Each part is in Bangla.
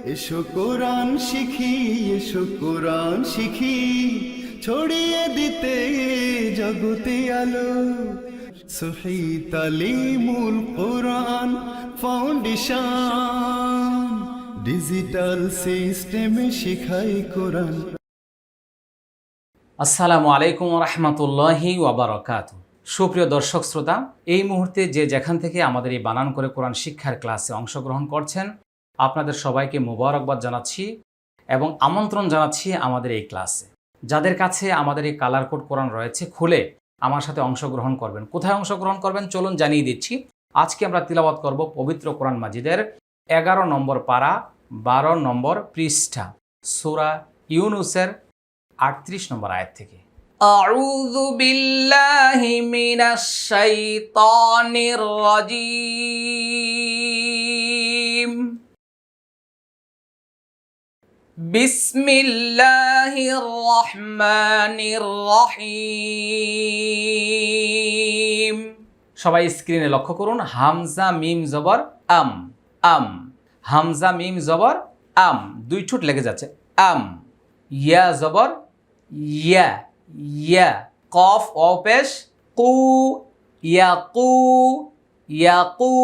এসো কোরআন শিখি, এসো কোরআন শিখি, ছড়িয়ে দিতে জগতে আলো। সহি তালিমুল কোরআন ফাউন্ডেশন, ডিজিটাল সিস্টেমে শিখাই কোরআন। আসসালামু আলাইকুম রহমতুল্লাহি ওয়াবারাকাতুহু। সুপ্রিয় দর্শক শ্রোতা, এই মুহূর্তে যে যেখান থেকে আমাদের এই বানান করে কোরআন শিক্ষার ক্লাসে অংশগ্রহণ করছেন, আপনাদের সবাইকে মোবারকবাদ জানাচ্ছি এবং আমন্ত্রণ জানাচ্ছি আমাদের এই ক্লাসে। যাদের কাছে আমাদের এই কালার কোড কোরআন রয়েছে, খুলে আমার সাথে অংশগ্রহণ করবেন। কোথায় অংশগ্রহণ করবেন চলুন জানিয়ে দিচ্ছি। আজকে আমরা তিলাওয়াত করব পবিত্র কোরআন মাজিদের 11 নম্বর পারা 12 নম্বর পৃষ্ঠা, সূরা ইউনুসের 38 নম্বর আয়াত থেকে। আউযু বিল্লাহি মিনাশ শাইতানির রাজীম। বিসমিল্লাহির রহমানির রহিম। সবাই স্ক্রিনে লক্ষ্য করুন, হামজা মিম জবর আম, আম, হামজা মিম জবর আম, দুই ঠোঁট লেগে যাচ্ছে, আম। ইয়া জবর ইয়া, ইয়া। কফ ওয়াও পেশ কু, ইয়াকু, ইয়াকু।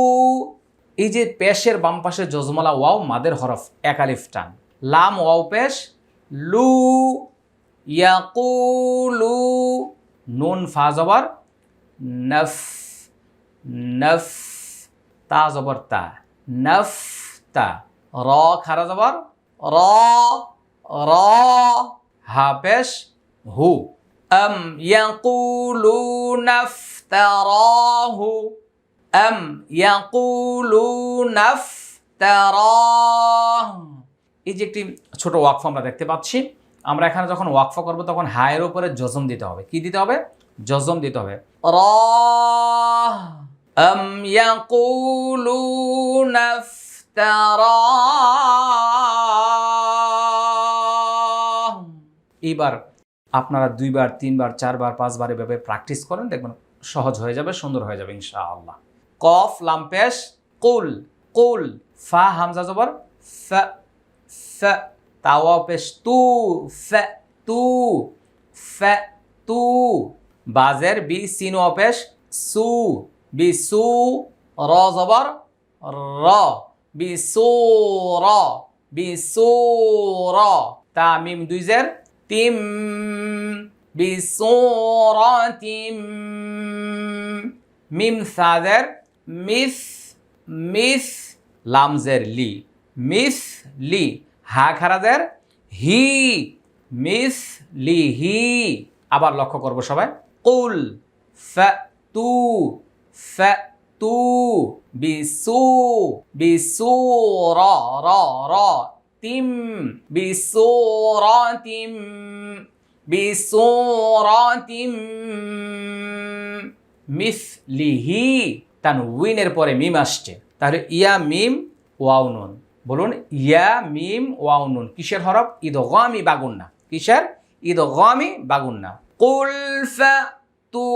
এই যে পেশের বাম পাশে জজমালা ওয়াও মাদের হরফ, এক আলিফ টান। লাম ওয়াও পেশ লু, ইয়াকুলু। নুন ফা জবর নফ, নফ। তা জবর তা, নফ তা। র খারা জবর র, র। হা পেশ হু। আম ইয়াকুলুনা ইফতারাহু, আম ইয়াকুলুনা ইফতারাহু। এই যে একটি ছোট ওয়াকফা আমরা দেখতে পাচ্ছি। আমরা এখানে যখন ওয়াকফা করব তখন হায়ের উপরে জজম দিতে হবে। কি দিতে হবে? জজম দিতে হবে। র, আম ইয়াকুলুনা ইফতারাহু। এবার আপনারা 2 বার 3 বার 4 বার 5 বার এভাবে প্র্যাকটিস করেন, দেখবেন সহজ হয়ে যাবে, সুন্দর হয়ে যাবে ইনশাআল্লাহ। কফ লাম পেশ কুল, কুল। ফা হামজা জবর ফা, ফা। তা ওয়াও পেশ তু, ফা তু, ফা তু। বাজের বি সিন ওয়াও পেশ সু, বি সু। র জবর র, বি সু র, বি সু র। তা মিম দুই জের তিম, বিসূরাতিম। মিম সাদের মিস, মিস। লামজের লি, মিস লি। হা খারাজের হি, মিস লি হি। আবার লক্ষ্য করব সবাই। কুল ফাতু, ফাতু। বিসু, বিসূরা র, র। তিম, বিসূরাতিম, বিসূরাতিম মিসলিহি। তানউইনের পরে মিম আসছে, তাহলে ইয়া মিম ওয়াও নুন। বলুন ইয়া মিম ওয়াও নুন কিসের হরফ? ইদগামি বাগুন্না। কিসের? ইদগামি বাগুন্না। কুল ফাতু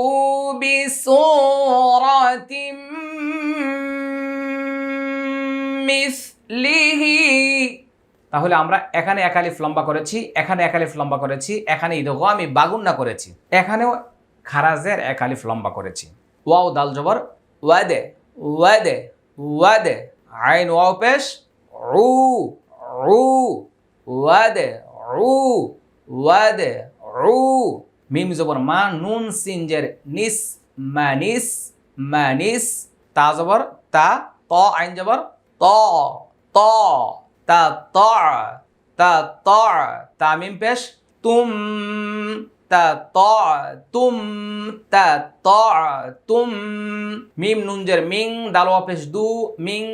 বিসূরাতিম মিসলিহি। তাহলে আমরা এখানে এক আলিফ লম্বা করেছি, এখানে এক আলিফ লম্বা করেছি, এখানে ইদগামি বাগুন্না করেছি, এখানেও খারাজের এক আলিফ লম্বা করেছি। ওয়াও দাল জবর ওয়াদে, ওয়াদে, ওয়াদে। আইন ওয়াও পেশ উ, উ। ওয়াদে উ, ওয়াদে উ। মিম জবর মা, নুন সিনজের নিস, মানিস, মানিস। তা জবর তা, ত আইন জবর ত, ত। তা ত, তা ত। তামিম পেশ তুম, তা ত তুম, তা ত তুম। মিম নুনজের মিং, দালওয়া পেশ দু, মিং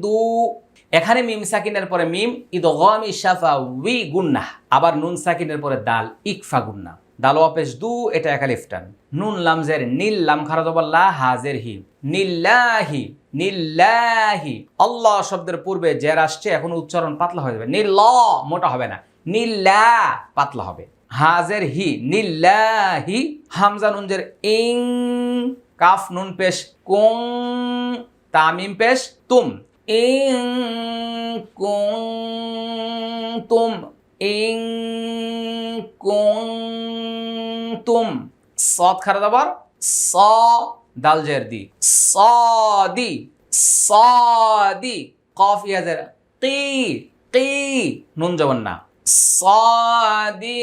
দু। এখানে মিম সাকিনের পরে মিম ইদগামি শাফাউই গুন্নাহ। আবার নুন সাকিনের পরে দাল ইকফা গুন্নাহ। দালওয়া পেশ দু, এটা এক আলিফ টান। নুন লামজের নিল, লাম খারা জবর লা, হাজের হি। নিল্লাহি, নিল্লাহি। আল্লাহ শব্দের পূর্বে জের আসছে, এখন উচ্চারণ পাতলা হয়ে যাবে। নিল্ল মোটা হবে না, নিল্লা পাতলা হবে। হাজের হি, নিল্লাহি। হামজা নুনজের ইং, কাফ নুন পেশ কুং, তামিম পেশ তুম। ইন কুনতুম, ইন কুনতুম। সদ খারা দাবার স, দাল জের দি, সাদি, সাদি। কফ ইয়াজের কি, কি, নুন জবর না, সাদিকিন।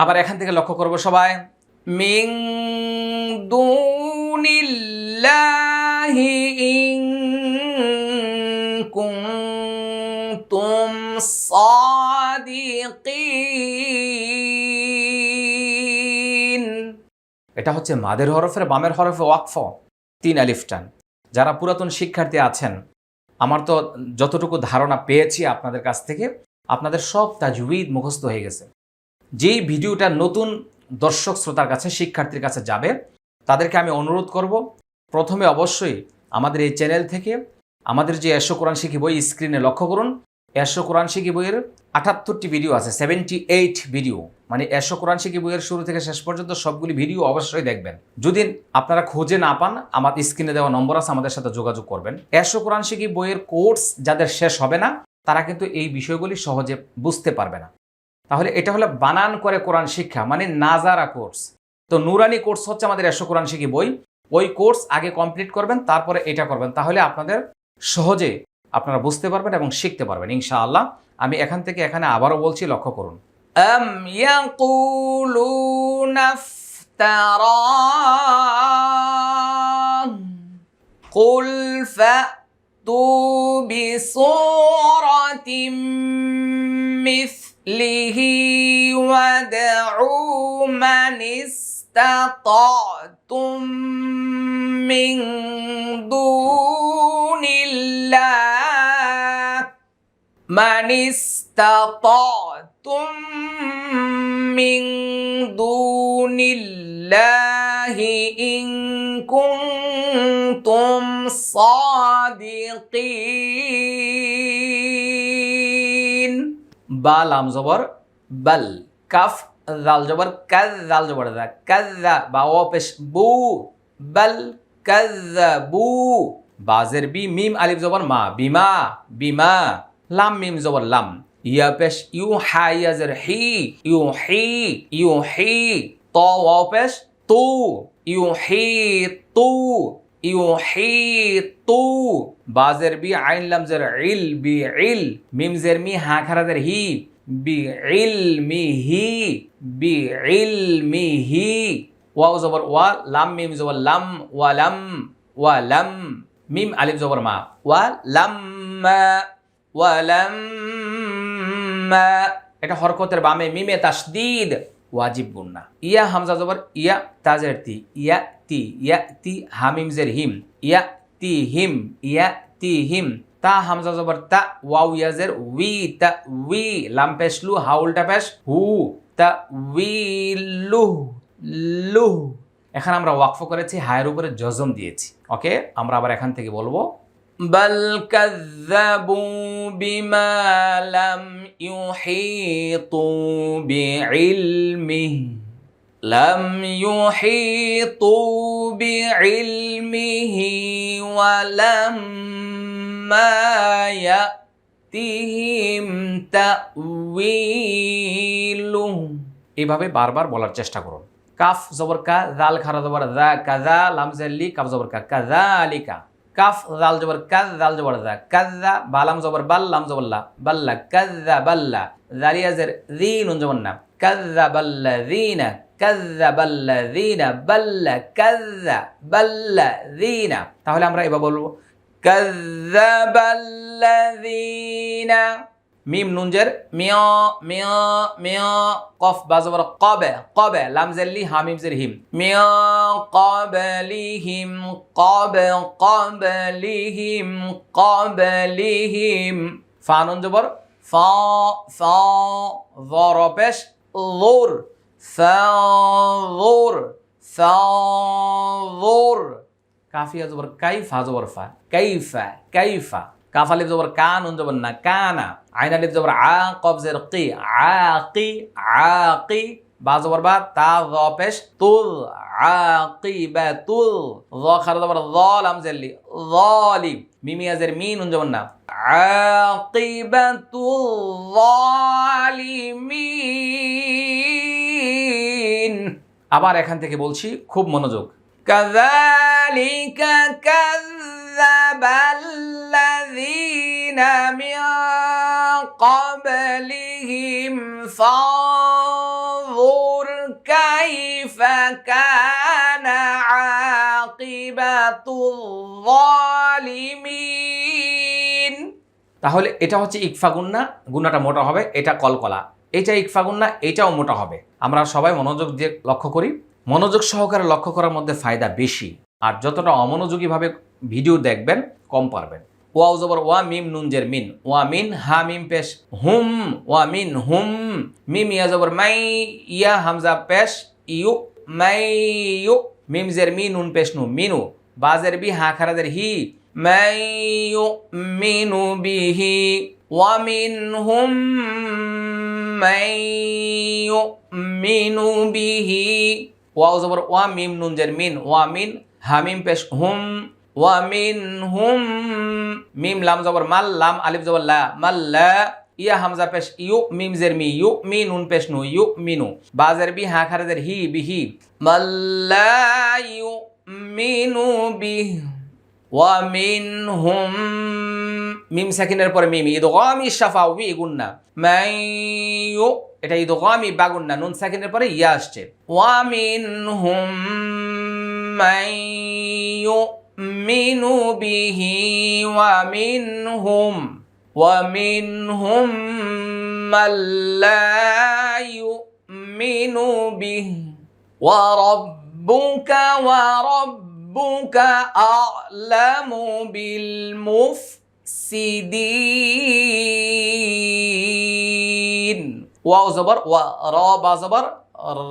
আবার এখান থেকে লক্ষ্য করব সবাই, মিন দুনিল্লাহি ইন কুনতুম সাদিকিন। এটা হচ্ছে মাদের হরফের বামের হরফে ওয়াকফ, 3 আলিফ টান। যারা পুরাতন শিক্ষার্থী আছেন, আমার তো যতটুকু ধারণা পেয়েছি আপনাদের কাছ থেকে, আপনাদের সব তাজউইদ মুখস্থ হয়ে গেছে। যেই ভিডিওটা নতুন দর্শক শ্রোতার কাছে, শিক্ষার্থীর কাছে যাবে, তাদেরকে আমি অনুরোধ করব, প্রথমে অবশ্যই আমাদের এই চ্যানেল থেকে আমাদের যে এশো কোরআন শিখি বই স্ক্রিনে লক্ষ্য করুন। এশো কোরআন শিখি বইয়ের 78টি ভিডিও আছে, 78 ভিডিও, মানে এশো কোরআন শিখি বইয়ের শুরু থেকে শেষ পর্যন্ত সবগুলি ভিডিও অবশ্যই দেখবেন। যদি আপনারা খুঁজে না পান, আমার স্ক্রিনে দেওয়া নম্বর আছে, আমাদের সাথে যোগাযোগ করবেন। এশো কোরআন শিখি বইয়ের কোর্স যাদের শেষ হবে না, তারা কিন্তু এই বিষয়গুলি সহজে বুঝতে পারবে না। তাহলে এটা হলো বানান করে কোরআন শিক্ষা, মানে নাজারা কোর্স। তো নুরানি কোর্স হচ্ছে আমাদের এশো কোরআন শিখি বই। ওই কোর্স আগে কমপ্লিট করবেন, তারপরে এটা করবেন, তাহলে আপনাদের সহজে আপনারা বুঝতে পারবেন এবং শিখতে পারবেন ইনশাআল্লাহ। আমি এখান থেকে এখানে আবারও বলছি, লক্ষ্য করুন। আম ইয়াকুলুনা ইফতারা কুল ফাতু বিসূরাতিম মিসলিহি ওয়াদউ মান ইসতাতাতুম মিন দুনিল্লাহ, মান ইসতাতাতুম মিন দুনিল্লাহি ইন কুনতুম সাদিকিন। বা লাম জবর বাল, কাফ জাল জবর কাজ, জাল জবর দা, কাযযা, বা ও পেশ বু, বাল কাযযাবু। বাজের বি, মিম আলিফ জবর মা, বিমা, বিমা। লাম মিম জবর লাম, ইয়া পেশ ইউ, হা ইয়াজের হি, ইউ হি, ইউ হি। ত ওয়াও পেশ তু, ইউ হি তু, ইউ হি তু। বাজের বি, আইন লাম জের ইল, বি ইল। মিম জের মি, হা খারাজের হি, বি ইলমিহি, বি ইলমিহি। ওয়াও জবর ওয়া, লাম মিম জবর লাম, ওয়া লাম, ওয়া লাম। মিম আলিফ জবর মা, ওয়া লাম্মা, ওয়া লাম্মা। এটা হরকতের বামে মিমে তাসদীদ, ওয়াজিব গুন্না। ইয়া হামজা জবর ইয়া, তাজের তি, ইয়া তি, ইয়া তি, হামিম জের হিম, ইয়া তি হিম, ইয়া তি হিম। তা হামজা জবর তা, ওয়াও ইয়াজের উই, তা উই। লাম পেশ লু, হা উল্টা পেশ হু, তা উই লু, লু। এখানে আমরা ওয়াকফ করেছি, হায়ের উপরে জজম দিয়েছি। ওকে, আমরা আবার এখান থেকে বলবো, বাল কাযযাবু বিমা লাম ইউহিতু বিইলমিহি, লাম ইউহিতু বিইলমিহি ওয়া লাম্মা ইয়াতিহিম তা'উইলুহু। এইভাবে বারবার বলার চেষ্টা করুন। কাফ জবর কা, জাল খারা জবর যা, কাযা, লাম জের লি, কাফ জবর কা, কাযালিকা। কাফ জাল জবর কাজ, জাল জবর যা, কাযযা। বা লাম জবর বাল, লাম জবর লা, বাল্লা, কাযযাবাল্লা। জালিয়া জের জি, নুন জবর না, কাযযাবাল্লাযীনা, কাযযাবাল্লাযীনা, বাল্লা, কাযযাবাল্লাযীনা। তাহলে আমরা এবার বলবো, কাযযাবাল্লাযীনা। মিম নুন জের মিয়া, মিয়া, মিয়া। কফ বা জবর কবে, কবে, লাম জের লি, হা মিম জের হিম, মিয়া ক্বাবলিহিম, কবে, ক্বাবলিহিম, ক্বাবলিহিম। ফা নুন জবর ফা, ফা। যর পেশ যুর, ফাযুর, ফাযুর। কাফিয়া জবর কাইফ, হা জবর ফা, কাইফা, কাইফা। কাফ আলিফ জবর কা, নুন জবর না, কানা। আইন আলিফ জবর আ, কফ জের কি, আকি, আকি, বা জবর বা, তা য পেশ তুল, আকিবাতুল, য খারা জবর য, লাম জের লি, যালিম, মিম ইয়াজের মি, নুন জবর না, আকিবাতুল যালিমিন। আবার এখান থেকে বলছি, খুব মনোযোগ। কাযালিকা কাযাবাল্লাযীনা মিন ক্বাবলিহিম ফানযুর কাইফা কানা আকিবাতুয যালিমিন। তাহলে এটা হচ্ছে ইকফা গুন্না, গুন্নাটা মোটা হবে, এটা কলকলা। এটা ইকফা গুন্না, এটাও মোটা হবে। আমরা সবাই মনোযোগ দিয়ে লক্ষ্য করি। মনোযোগ সহকারে লক্ষ্য করার মধ্যে ফায়দা বেশি, আর যতটা অমনোযোগীভাবে ভিডিও দেখবেন কম পারবেন। ওয়াও জবর ওয়া, মিম নুন জের মিন, ওয়া মিন, হা মিম পেশ হুম, ওয়া মিন হুম, মিম ইয়া জবর মাই, ইয়া হামজা পেশ ইউ, মাই ইউ, মিম জের মি, নুন পেশ নু, মিনু, বা জের বি, হা খারা জের হি, মাই ইউমিনু বিহি, ওয়া মিনহুম মাই ইউমিনু বিহি। ওয়াও জবর ওয়া, মিম নুন জের মিন, ওয়া মিন, হা মিম পেশ হুম, ওয়া মিনহুম, মিম লাম জবর মাল, লাম আলিফ জবর লা, মাল্লা, ইয়া হামজা পেশ ইউ, মিম জের মি, ইউ মি, নুন পেশ নু, ইউ মিনু, বা জের বি, হা খারা জের হি, বিহি, মাল্লা ইউমিনু বিহি, ওয়া মিনহুম, মিম সাকিনের পরে মিম, ইদগামি শাফাউই গুন্না, মাইয়ু, এটা ইদগামি বা গুন্না, নুন সাকিনের পরে ইয়া আসছে, ওয়া মিনহুম মাইয়ুমিনু বিহি, ওয়া মিনহুম মাল্লা ইউমিনু বিহি, ওয়া রাব্বুকা আ'লামু বিল মুফসিদিন। ওয়াও জবর ওয়া, র বা জবর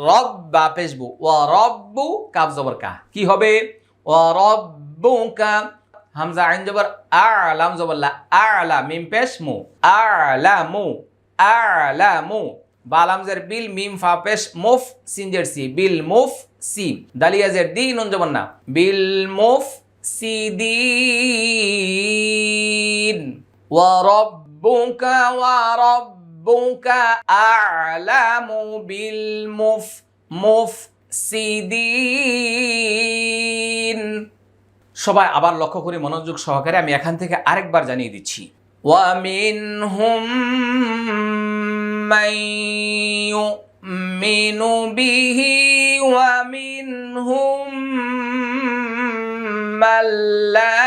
রব, বা পেশবু, ওয়া রব্বু, কাফ জবর কা, কি হবে? ওয়া রাব্বুকা, হামজা আইন জবর আ, লাম জবর লা, আ'লা, মিম পেশ মু, আ'লামু, আ'লামু, বা লাম জের বিল, মিম ফা পেশ মুফ, সিন জের সি, বিল মুফ সি, দালিয়া জের দি, নুন জবর না, বিল মুফ সিদিন। ওয়া রাব্বুকা আ'লামু বিল মুফসিদিন। সবাই আবার লক্ষ্য করি মনোযোগ সহকারে, আমি এখান থেকে আরেকবার জানিয়ে দিচ্ছি। ওয়া মিনহুম মান ইউমিনু বিহি, ওয়া মিনহুম মান লা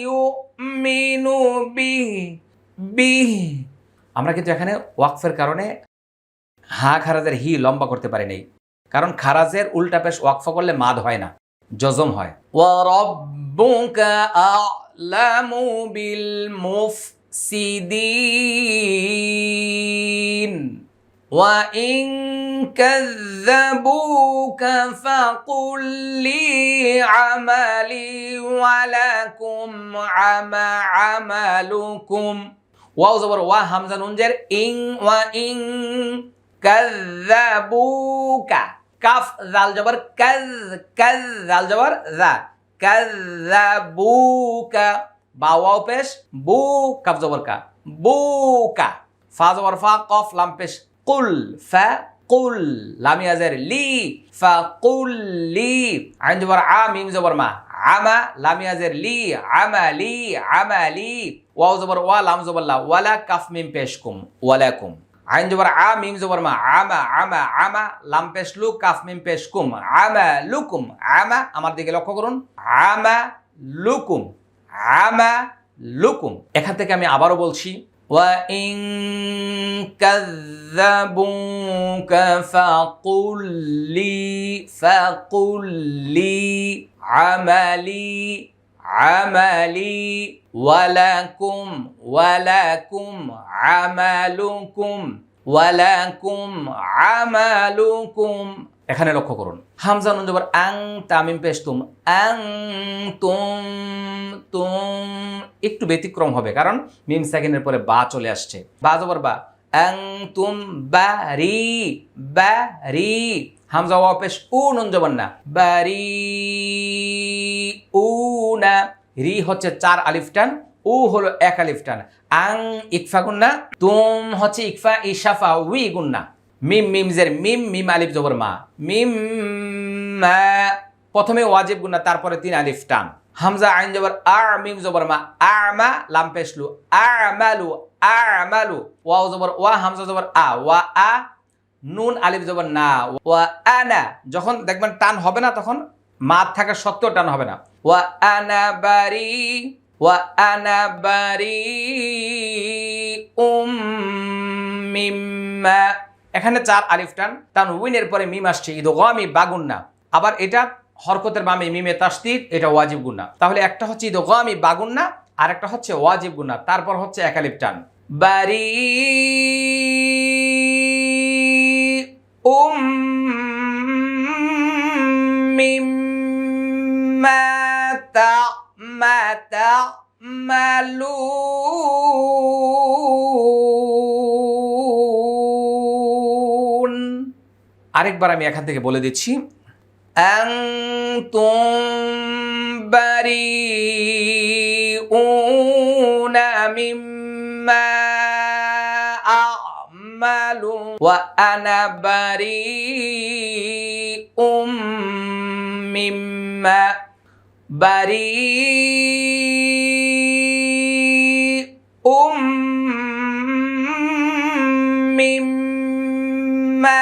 ইউমিনু বিহি। আমরা কিন্তু এখানে ওয়াকফের কারণে হা খারাজের হি লম্বা করতে পারি নাই, কারণ খারাজের উল্টা পেশ ওয়াকফা করলে মাদ হয় না, জজম হয়। ওয়া রাব্বুকা আ'লামু বিল মুফসিদিন। ওয়া ইন কাযযাবুকা ফাকুল লি আমালি ওয়া লাকুম আমালুকুম। ওয়াও জবর ওয়া, হামজা নুন জের ইং, ওয়া ইং, কাযযাবুকা, কাফ জাল জবর কাজ, কাজ জাল জবর জা, কাযযাবুকা, বা ওয়াও পেশ বু, কাফ জবর কা, বুকা, ফা জবর ফা, কফ লাম পেশ কুল, ফা কুল, লাম ইয়াজের লি, ফা কুল লি, আইন জবর আ, মিম জবর মা, আমা, লাম ইয়াজের লি, আমালি, আমালি, ওয়াও জবর ওয়া, লাম জবর লা, ওয়ালা, কাফ মিম পেশ কুম, ওয়ালাকুম, আইন জবর আ, মিম জবর মা, আমা, আমা, আমা, লাম পেশ লু, কাফ মিম পেশ কুম, আমা লুকুম, আমা, আমার দিকে লক্ষ্য করুন, আমা লুকুম, আমা লুকুম। এখান থেকে আমি আবারও বলছি, ওয়া ইন কাযযাবুকা ফাকুল লি আমালি ওয়ালাকুম আমালুকুম। এখানে লক্ষ্য করুন, হামজা নুন জবর আং, তামিম পেশ তুম, আং তুম একটু ব্যতিক্রম হবে, কারণ মিম সাকিনের পরে বা চলে আসছে, বা জবর বা, আনতুম বারি বারি হামজা ওয়াও পেশ উ নুন জবর না বারি উনা রি হচ্ছে 4 আলিফ টান উ হলো 1 আলিফ টান আং ইকফা গুন্না তুম হচ্ছে ইকফা ইশাফা উই গুন্না মিম মিম জের মিম মিম আলিফ জবর মা মিম মা প্রথমে ওয়াজিব গুন্না তারপরে 3 আলিফ টান হামজা আইন জবর আর মিম জবর মা আমা লাম পেশলু আমালু আমালু ওয়াও জবর ওয়া হামজা জবর আ ওয়া আ নুন আলিফ জবর না ওয়া আনা যখন দেখবেন টান হবে না তখন মাদ থাকা সত্ত্বেও টান হবে না ওয়া আনা বারি মিম্মা এখানে 4 আলিফ টান তানউইনের পরে মিম আসছে ইদগামি বাগুন্না আবার এটা হরকতের বামে মিমে তাসদীদ এটা ওয়াজিব গুন্না তাহলে একটা হচ্ছে ইদগামি বাগুন্না আর একটা হচ্ছে ওয়াজিব গুন্না তারপর হচ্ছে 1 আলিফ টান বারি মিম্মা তা'মালুন আরেকবার আমি এখান থেকে বলে দিচ্ছি আনতুম বারিউনা মিম্মা আমালু ওয়া আনা বারিউম মিম্মা মিম্মা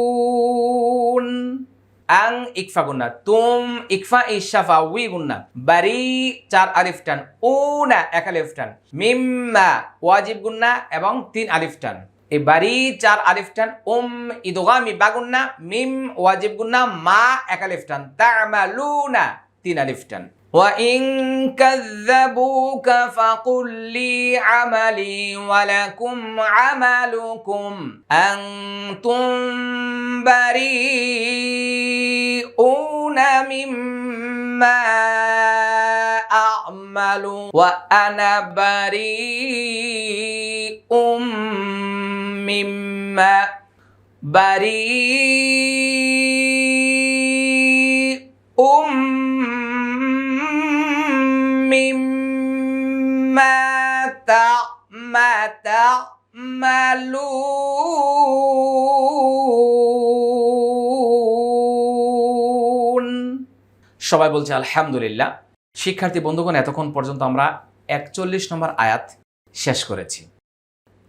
তা'মালুন আং ইকফা গুন্না তুম ইকফা ইশাফা উই গুন্না বারি 4 আলিফ টান উনা 1 আলিফ টান মিম্মা ওয়াজিব গুন্না এবং 3 আলিফ টান এই বারি 4 আলিফ টান ইদগামি বাগুন্না মিম ওয়াজিব গুন্না মা 1 আলিফ টান তা'মালুনা 3 আলিফ টান ওয়া ইন কাযযাবুকা ফাকুল লি আমালি ওয়া লাকুম আমালুকুম আনতুম বারিউনা মিম্মা আ'মালু ওয়া আনা বারিউম মিম্মা মিম্মা তা'মালুন সবাই বলছে আলহামদুলিল্লাহ শিক্ষার্থী বন্ধুগণ এতক্ষণ পর্যন্ত আমরা 41 নম্বর আয়াত শেষ করেছি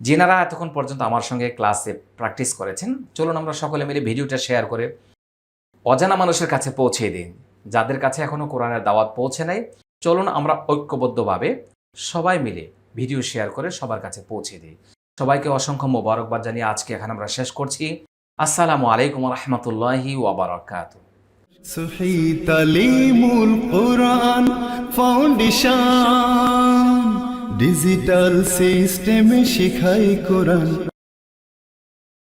যিনারা এতক্ষণ পর্যন্ত আমার সঙ্গে ক্লাসে প্র্যাকটিস করেছেন চলুন আমরা সকলে মিলে ভিডিওটা শেয়ার করে অজানা মানুষের কাছে পৌঁছে দিন যাদের কাছে এখনো কোরআনের দাওয়াত পৌঁছে নাই চলুন আমরা ঐক্যবদ্ধভাবে সবাই মিলে ভিডিও শেয়ার করে সবার কাছে পৌঁছে দিই সবাইকে অসংখ্য মোবারকবাদ জানিয়ে আজকে এখানে আমরা শেষ করছি আসসালামু আলাইকুম ওয়া রাহমাতুল্লাহি ওয়া বারাকাতুহু সহি তালিমুল কোরআন ফাউন্ডেশন ডিজিটাল সিস্টেমে শেখায় কোরআন